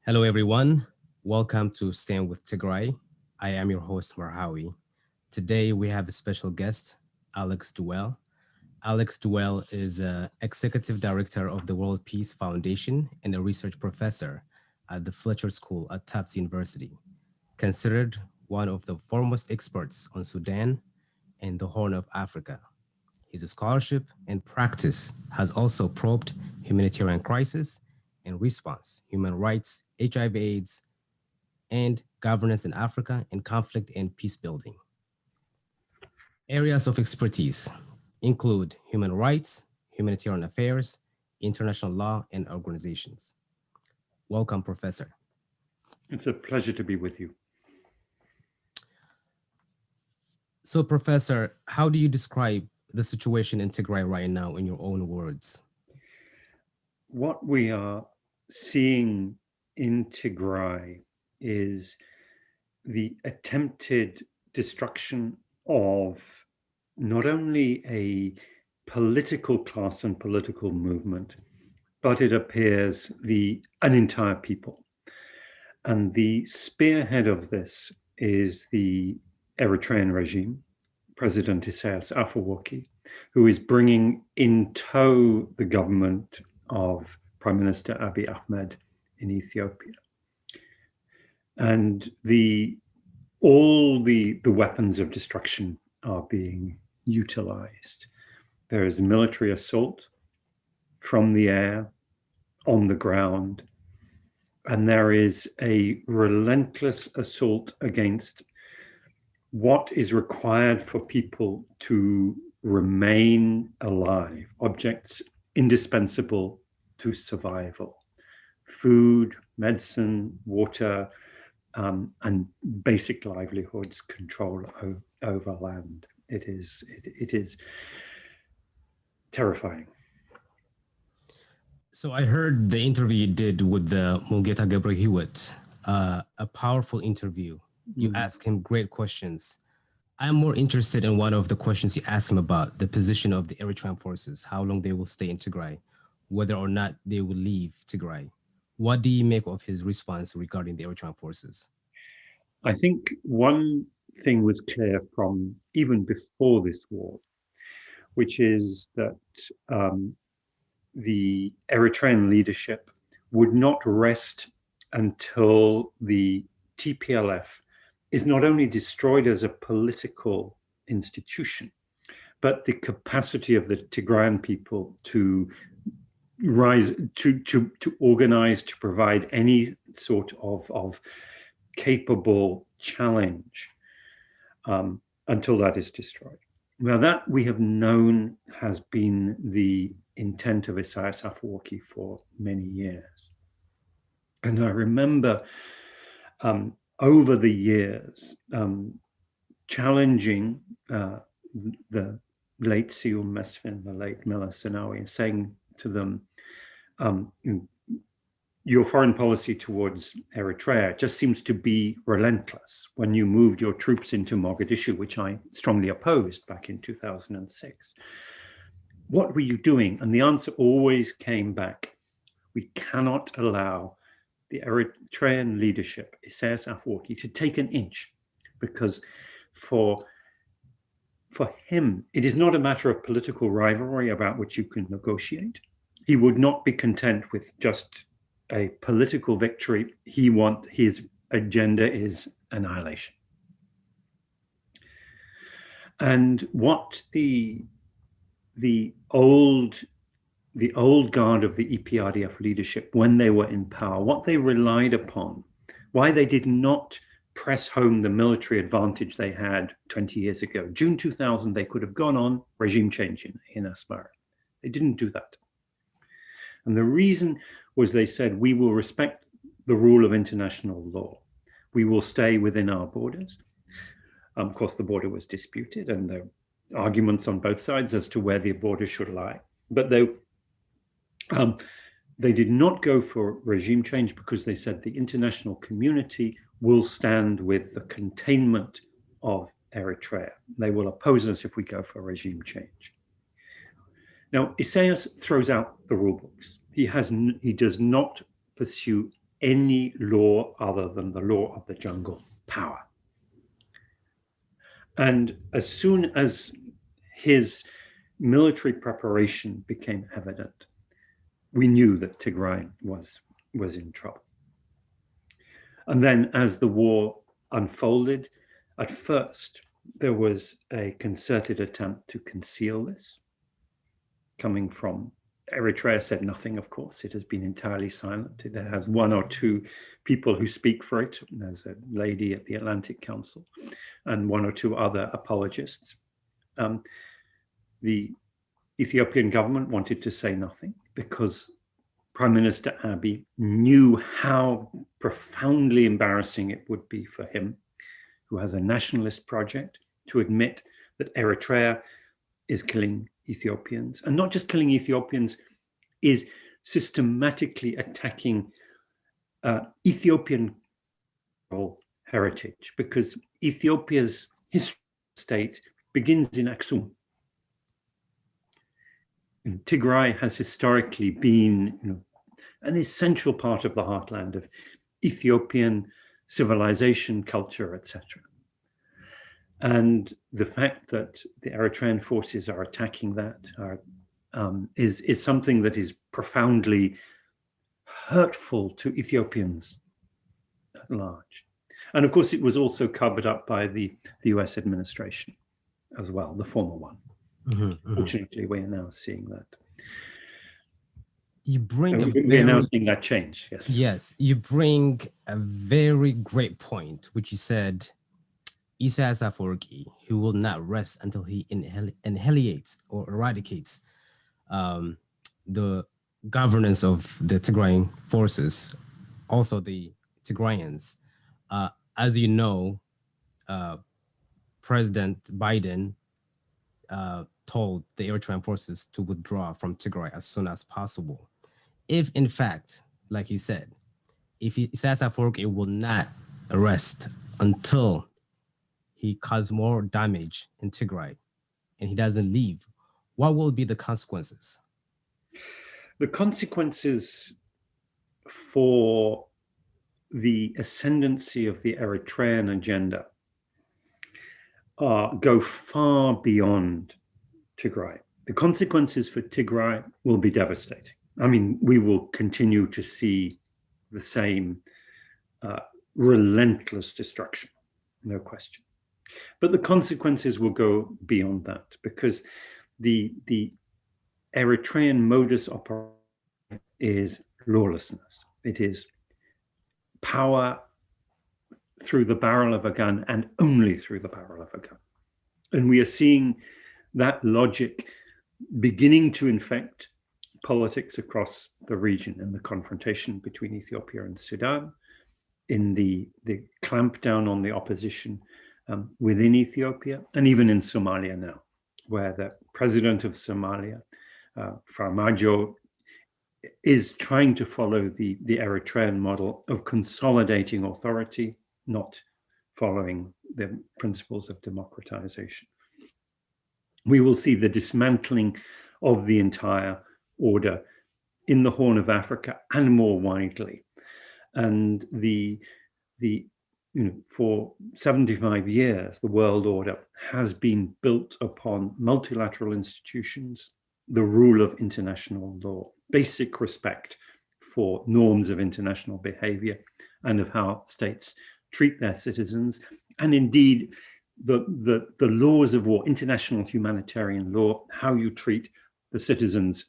Hello, everyone. Welcome to Stand with Tigray. I am your host, Marhawi. Today, we have a special guest, Alex Duell. Alex Duell is Executive Director of the World Peace Foundation and a research professor at the Fletcher School at Tufts University, considered one of the foremost experts on Sudan and the Horn of Africa. His scholarship and practice has also probed humanitarian crisis and response, human rights, HIV/AIDS, and governance in Africa, and conflict and peace building. Areas of expertise include human rights, humanitarian affairs, international law, and organizations. Welcome, Professor. It's a pleasure to be with you. So, Professor, how do you describe the situation in Tigray right now in your own words? What we are seeing in Tigray is the attempted destruction of not only a political class and political movement, but it appears an entire people. And the spearhead of this is the Eritrean regime, President Isaias Afwerki, who is bringing in tow the government of Prime Minister Abiy Ahmed in Ethiopia. And all the weapons of destruction are being utilized. There is military assault from the air, on the ground, and there is a relentless assault against what is required for people to remain alive, objects indispensable to survival: food, medicine, water, and basic livelihoods, control over land. It is terrifying. So I heard the interview you did with the Mulgeta Gebrehiwet, a powerful interview. You asked him great questions. I'm more interested in one of the questions you asked him about the position of the Eritrean forces, how long they will stay in Tigray, whether or not they will leave Tigray. What do you make of his response regarding the Eritrean forces? I think one thing was clear from even before this war, which is that the Eritrean leadership would not rest until the TPLF is not only destroyed as a political institution, but the capacity of the Tigrayan people to rise, to organize, to provide any sort of capable challenge until that is destroyed. Now, that we have known has been the intent of Isaias Afwerki for many years. And I remember over the years challenging the late Siul Mesfin, the late Miller Sinawi, and saying to them, your foreign policy towards Eritrea just seems to be relentless. When you moved your troops into Mogadishu, which I strongly opposed back in 2006, what were you doing? And the answer always came back: we cannot allow the Eritrean leadership, Isaias Afwerki, to take an inch, because for him, it is not a matter of political rivalry about which you can negotiate. He would not be content with just a political victory. His agenda is annihilation. And what the old guard of the EPRDF leadership, when they were in power, what they relied upon, why they did not press home the military advantage they had 20 years ago. June 2000, they could have gone on regime change in Asmara. They didn't do that. And the reason was they said, we will respect the rule of international law. We will stay within our borders. Of course, the border was disputed, and there were arguments on both sides as to where the border should lie. But they did not go for regime change because they said the international community will stand with the containment of Eritrea. They will oppose us if we go for regime change. Now, Isaias throws out the rule books. He does not pursue any law other than the law of the jungle power. And as soon as his military preparation became evident, we knew that Tigray was in trouble. And then as the war unfolded, at first there was a concerted attempt to conceal this, coming from Eritrea said nothing, of course. It has been entirely silent. It has one or two people who speak for it. There's a lady at the Atlantic Council and one or two other apologists. The Ethiopian government wanted to say nothing because Prime Minister Abiy knew how profoundly embarrassing it would be for him, who has a nationalist project, to admit that Eritrea is killing Ethiopians, and not just killing Ethiopians, is systematically attacking Ethiopian heritage, because Ethiopia's history state begins in Aksum. And Tigray has historically been, an essential part of the heartland of Ethiopian civilization, culture, etc. And the fact that the Eritrean forces are attacking that is something that is profoundly hurtful to Ethiopians at large. And of course, it was also covered up by the US administration as well, the former one. Fortunately, we are now seeing that. We're now seeing that change, yes. Yes, you bring a very great point, which you said, Isaias Afwerki, who will not rest until he annihilates or eradicates the governance of the Tigrayan forces, also the Tigrayans. As you know, President Biden told the Eritrean forces to withdraw from Tigray as soon as possible. If, in fact, like he said, if Isaias Afwerki will not arrest until he causes more damage in Tigray and he doesn't leave, what will be the consequences? The consequences for the ascendancy of the Eritrean agenda go far beyond Tigray. The consequences for Tigray will be devastating. I mean, we will continue to see the same relentless destruction, no question. But the consequences will go beyond that, because the Eritrean modus operandi is lawlessness. It is power through the barrel of a gun, and only through the barrel of a gun. And we are seeing that logic beginning to infect politics across the region, in the confrontation between Ethiopia and Sudan, in the clampdown on the opposition within Ethiopia, and even in Somalia now, where the president of Somalia, Farmajo, is trying to follow the Eritrean model of consolidating authority, not following the principles of democratization. We will see the dismantling of the entire order in the Horn of Africa and more widely. And for 75 years, the world order has been built upon multilateral institutions, the rule of international law, basic respect for norms of international behavior and of how states treat their citizens, and indeed the laws of war, international humanitarian law, how you treat the citizens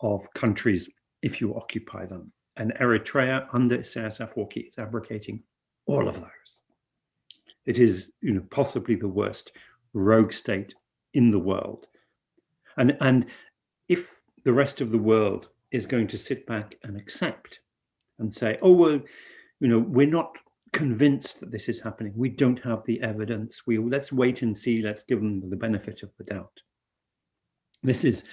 of countries if you occupy them. And Eritrea under Isaias Afwerki is abrogating all of those. It is, possibly the worst rogue state in the world. And if the rest of the world is going to sit back and accept and say, oh, well, we're not convinced that this is happening, we don't have the evidence, let's wait and see, let's give them the benefit of the doubt. This is,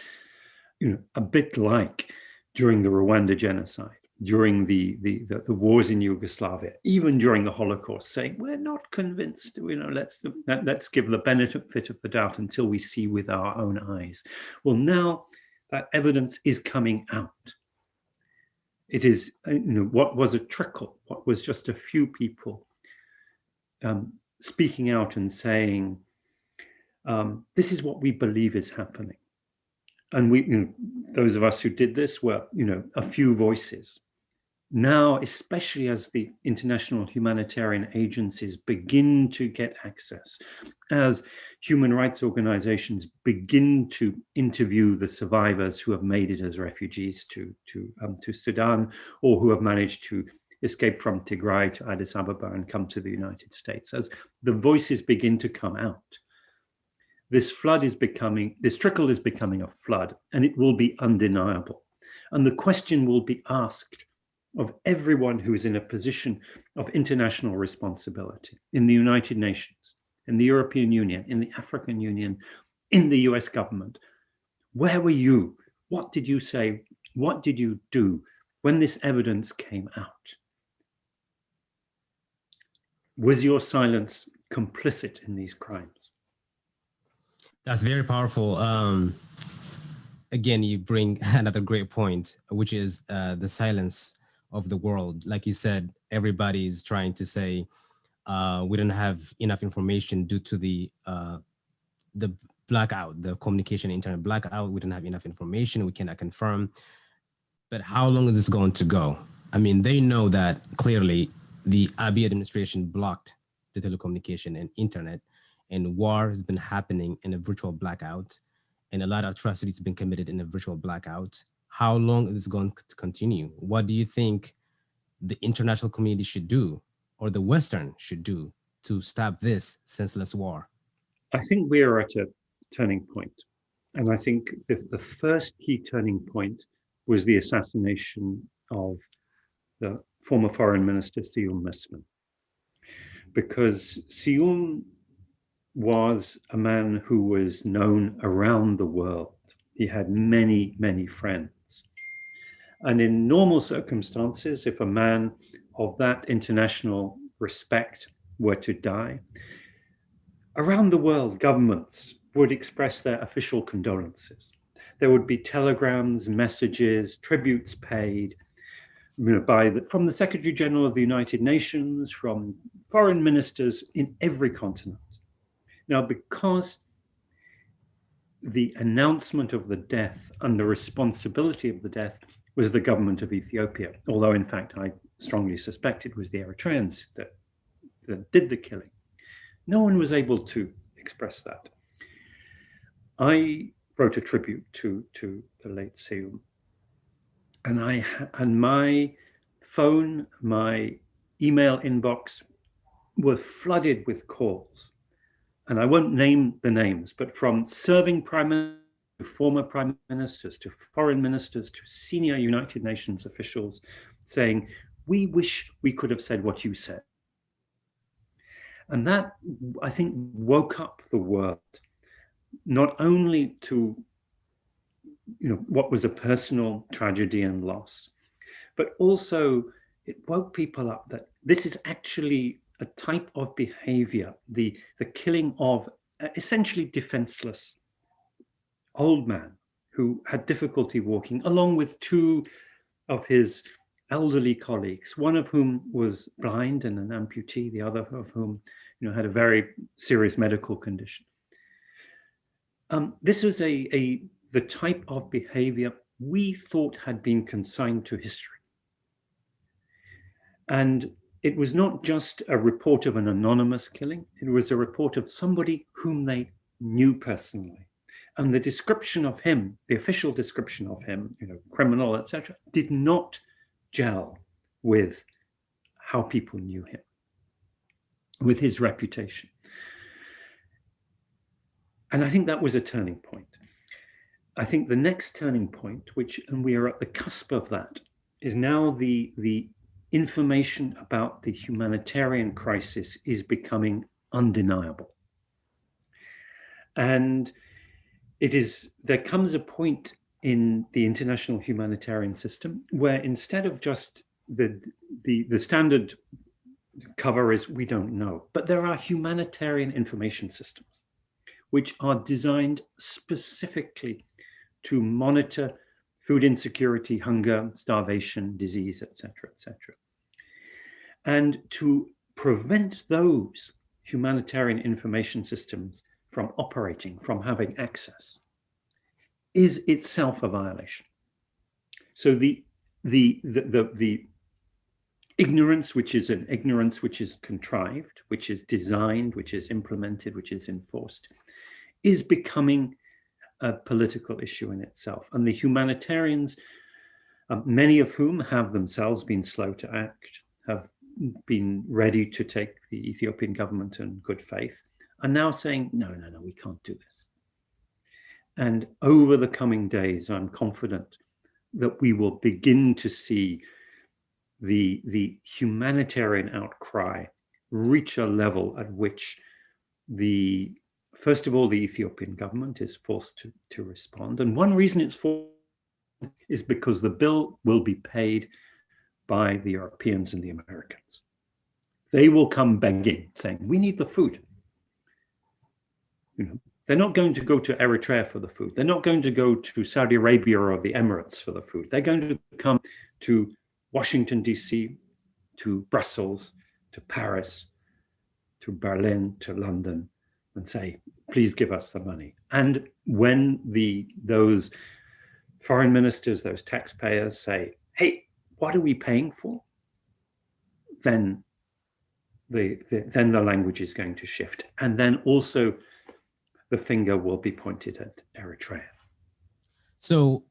a bit like during the Rwanda genocide, during the wars in Yugoslavia, even during the Holocaust, saying we're not convinced, let's give the benefit of the doubt until we see with our own eyes. Well, now that evidence is coming out. It is, what was a trickle, what was just a few people speaking out and saying, this is what we believe is happening. And we, those of us who did this were, a few voices. Now, especially as the international humanitarian agencies begin to get access, as human rights organizations begin to interview the survivors who have made it as refugees to Sudan, or who have managed to escape from Tigray to Addis Ababa and come to the United States, as the voices begin to come out, this trickle is becoming a flood, and it will be undeniable. And the question will be asked of everyone who is in a position of international responsibility in the United Nations, in the European Union, in the African Union, in the US government. Where were you? What did you say? What did you do when this evidence came out? Was your silence complicit in these crimes? That's very powerful. Again, you bring another great point, which is the silence of the world. Like you said, everybody's trying to say we don't have enough information due to the blackout, the communication internet blackout. We don't have enough information. We cannot confirm. But how long is this going to go? I mean, they know that clearly the Abiy administration blocked the telecommunication and internet, and war has been happening in a virtual blackout, and a lot of atrocities have been committed in a virtual blackout. How long is this going to continue? What do you think the international community should do, or the Western should do, to stop this senseless war? I think we are at a turning point. And I think the first key turning point was the assassination of the former foreign minister, Siyum Mesman. Because Siyum was a man who was known around the world. He had many, many friends. And in normal circumstances, if a man of that international respect were to die, around the world, governments would express their official condolences. There would be telegrams, messages, tributes paid, from the Secretary General of the United Nations, from foreign ministers in every continent. Now, because the announcement of the death and the responsibility of the death was the government of Ethiopia, although in fact I strongly suspect it was the Eritreans that did the killing, no one was able to express that. I wrote a tribute to the late Siyum, and my phone, my email inbox were flooded with calls. And I won't name the names, but from serving prime ministers to former prime ministers to foreign ministers to senior United Nations officials saying, we wish we could have said what you said. And that, I think, woke up the world, not only to what was a personal tragedy and loss, but also it woke people up that this is actually a type of behavior, the killing of essentially defenseless old man who had difficulty walking, along with two of his elderly colleagues, one of whom was blind and an amputee, the other of whom had a very serious medical condition. This was the type of behavior we thought had been consigned to history. And it was not just a report of an anonymous killing, it was a report of somebody whom they knew personally. And the description of him, the official description of him, criminal, etc., did not gel with how people knew him, with his reputation. And I think that was a turning point. I think the next turning point, and we are at the cusp of that, is now the information about the humanitarian crisis is becoming undeniable. And there comes a point in the international humanitarian system where instead of just the standard cover is we don't know, but there are humanitarian information systems which are designed specifically to monitor food insecurity, hunger, starvation, disease, etc., etc. And to prevent those humanitarian information systems from operating, from having access, is itself a violation. So the ignorance, which is an ignorance which is contrived, which is designed, which is implemented, which is enforced, is becoming a political issue in itself. And the humanitarians, many of whom have themselves been slow to act, have been ready to take the Ethiopian government in good faith, are now saying, no, we can't do this. And over the coming days, I'm confident that we will begin to see the humanitarian outcry reach a level at which first of all, the Ethiopian government is forced to respond. And one reason it's forced is because the bill will be paid by the Europeans and the Americans. They will come begging, saying, we need the food. They're not going to go to Eritrea for the food. They're not going to go to Saudi Arabia or the Emirates for the food. They're going to come to Washington, D.C., to Brussels, to Paris, to Berlin, to London, and say, please give us the money. And when those foreign ministers, those taxpayers say, hey, what are we paying for? Then the language is going to shift. And then also the finger will be pointed at Eritrea. So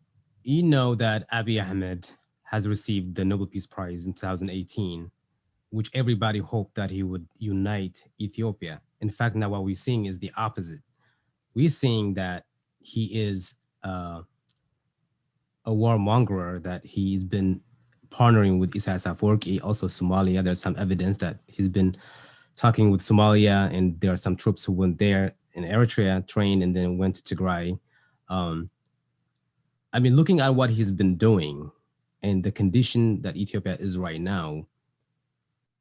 you know that Abiy Ahmed has received the Nobel Peace Prize in 2018, which everybody hoped that he would unite Ethiopia. In fact, now what we're seeing is the opposite. We're seeing that he is a warmonger, that he's been partnering with Isaias Afwerki, also Somalia. There's some evidence that he's been talking with Somalia, and there are some troops who went there in Eritrea, trained, and then went to Tigray. I mean, looking at what he's been doing and the condition that Ethiopia is right now,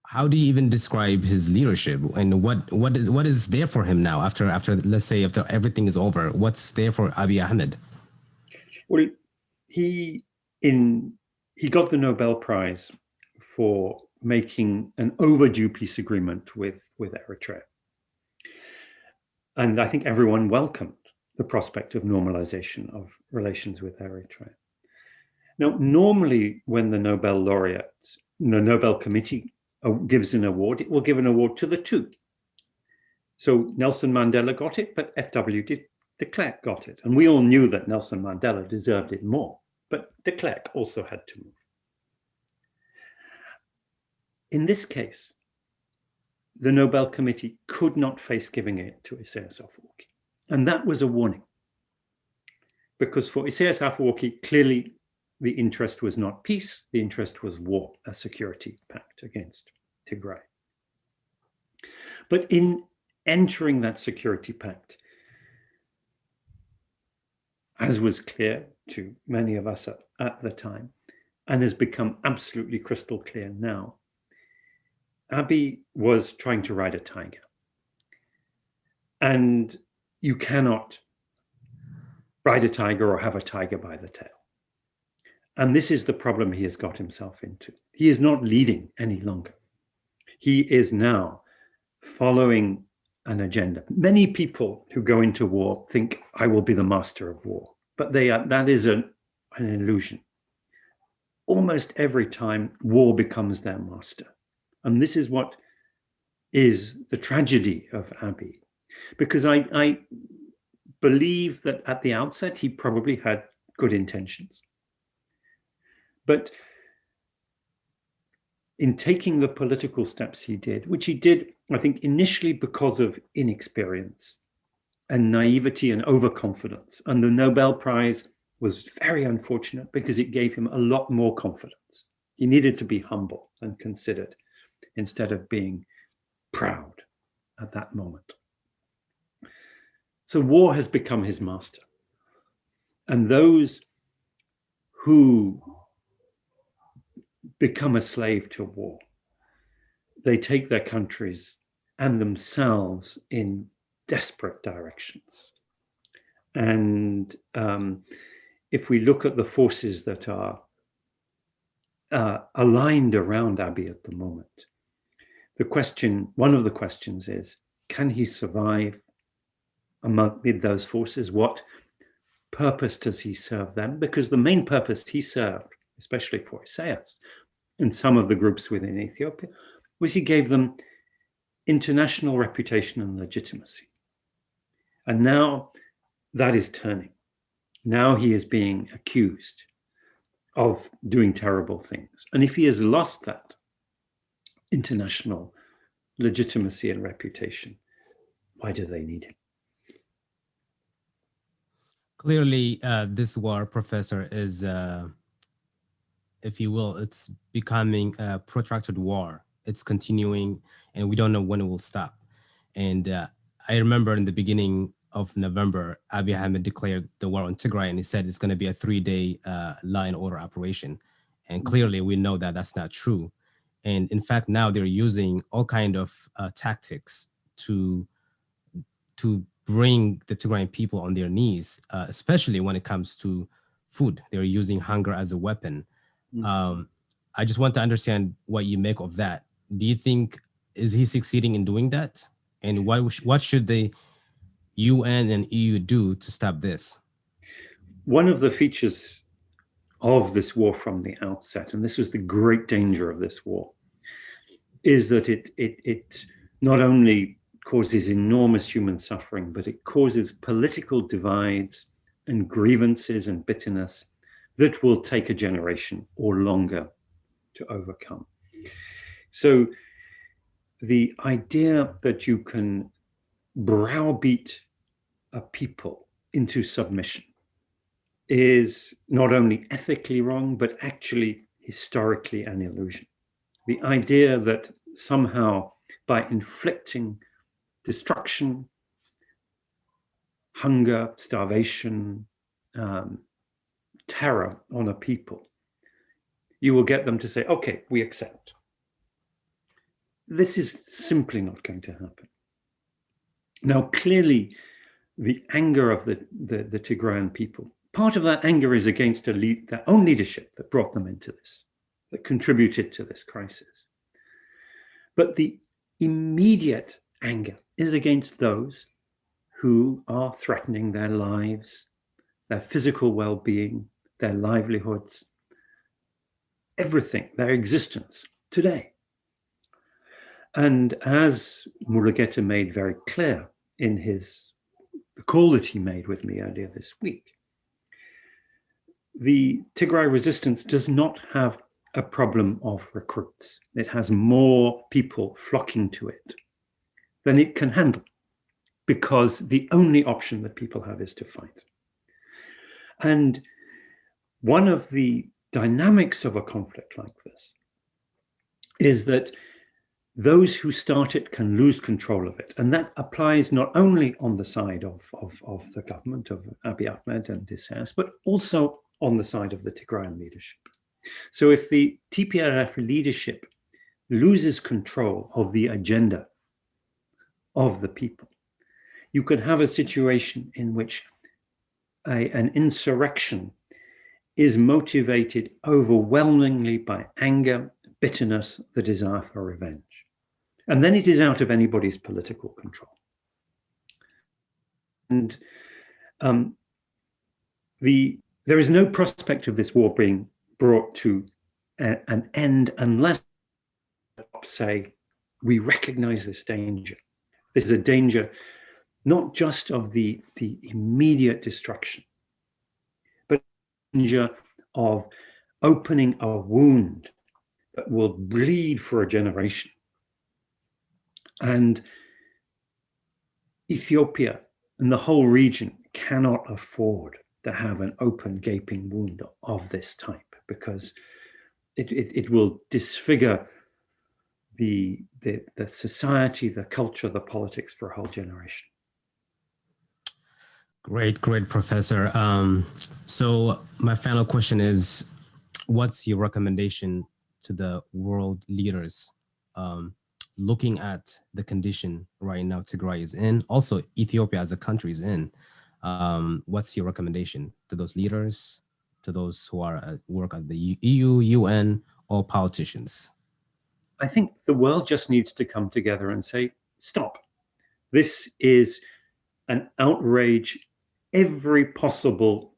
how do you even describe his leadership, and what is there for him now after let's say after everything is over? What's there for Abiy Ahmed? Well, he got the Nobel Prize for making an overdue peace agreement with Eritrea. And I think everyone welcomed the prospect of normalization of relations with Eritrea. Now, normally when the Nobel laureates, the Nobel Committee gives an award, it will give an award to the two. So Nelson Mandela got it, but F.W. de Klerk got it. And we all knew that Nelson Mandela deserved it more, but de Klerk also had to move. In this case, the Nobel Committee could not face giving it to Isaias Afwerki. And that was a warning. Because for Isaias Afwerki, clearly the interest was not peace, the interest was war, a security pact against Tigray. But in entering that security pact, as was clear to many of us at the time, and has become absolutely crystal clear now, Abiy was trying to ride a tiger. And you cannot ride a tiger or have a tiger by the tail. And this is the problem he has got himself into. He is not leading any longer. He is now following an agenda. Many people who go into war think, I will be the master of war. But that is an illusion. Almost every time, war becomes their master. And this is what is the tragedy of Abiy. Because I believe that at the outset, he probably had good intentions. But in taking the political steps he did, which he did, I think, initially because of inexperience and naivety and overconfidence. And the Nobel Prize was very unfortunate because it gave him a lot more confidence. He needed to be humble and considered instead of being proud at that moment. So war has become his master. And those who become a slave to war, they take their countries and themselves in desperate directions. And if we look at the forces that are aligned around Abiy at the moment, one of the questions is, can he survive with those forces? What purpose does he serve them? Because the main purpose he served, especially for Isaias and some of the groups within Ethiopia, was he gave them international reputation and legitimacy. And now that is turning. Now he is being accused of doing terrible things. And if he has lost that international legitimacy and reputation, why do they need him? Clearly, this war, Professor, is, if you will, it's becoming a protracted war. It's continuing, and we don't know when it will stop. And I remember in the beginning of November, Abiy Ahmed declared the war on Tigray, and he said it's going to be a 3-day law and order operation. And clearly, we know that that's not true. And in fact, now they're using all kind of tactics to bring the Tigrayan people on their knees, especially when it comes to food. They're using hunger as a weapon. I just want to understand what you make of that. Do you think, is he succeeding in doing that? And what should the UN and EU do to stop this? One of the features of this war from the outset, and this was the great danger of this war, is that it not only causes enormous human suffering, but it causes political divides and grievances and bitterness that will take a generation or longer to overcome. So the idea that you can browbeat a people into submission is not only ethically wrong, but actually historically an illusion. The idea that somehow by inflicting destruction, hunger, starvation, terror on a people, you will get them to say, okay, we accept. This is simply not going to happen. Now, clearly, the anger of the Tigrayan people, part of that anger is against their own leadership that brought them into this, that contributed to this crisis. But the immediate anger is against those who are threatening their lives, their physical well-being, their livelihoods, everything, their existence today. And as Mulugeta made very clear in the call that he made with me earlier this week, the Tigray resistance does not have a problem of recruits. It has more people flocking to it than it can handle, because the only option that people have is to fight. And one of the dynamics of a conflict like this is that those who start it can lose control of it. And that applies not only on the side of the government of Abiy Ahmed and Isaias, but also on the side of the Tigrayan leadership. So if the TPLF leadership loses control of the agenda of the people, you can have a situation in which an insurrection is motivated overwhelmingly by anger, bitterness, the desire for revenge. And then it is out of anybody's political control. And there is no prospect of this war being brought to an end unless, say, we recognize this danger. This is a danger not just of the immediate destruction, but danger of opening a wound that will bleed for a generation. And Ethiopia and the whole region cannot afford to have an open, gaping wound of this type, because it will disfigure the society, the culture, the politics for a whole generation. Great, Professor. So my final question is, what's your recommendation to the world leaders looking at the condition right now Tigray is in, also Ethiopia as a country is in? What's your recommendation to those leaders, to those who are work at the EU, UN, or politicians? I think the world just needs to come together and say, stop. This is an outrage. Every possible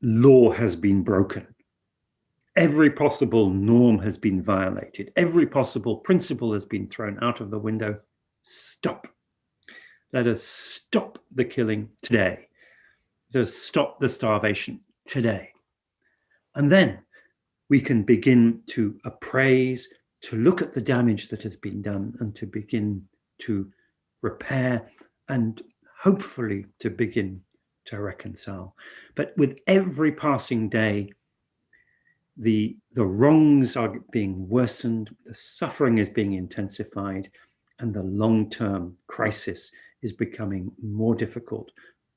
law has been broken. Every possible norm has been violated. Every possible principle has been thrown out of the window. Stop. Let us stop the killing today. Let us stop the starvation today. And then we can begin to appraise, to look at the damage that has been done, and to begin to repair, and hopefully to begin to reconcile. But with every passing day, the wrongs are being worsened, the suffering is being intensified, and the long-term crisis is becoming more difficult,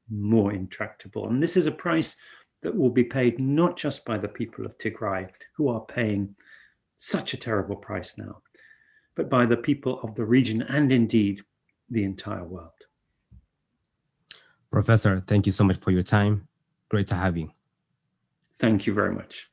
more intractable. And this is a price that will be paid not just by the people of Tigray, who are paying such a terrible price now, but by the people of the region and indeed the entire world. Professor, thank you so much for your time. Great to have you. Thank you very much.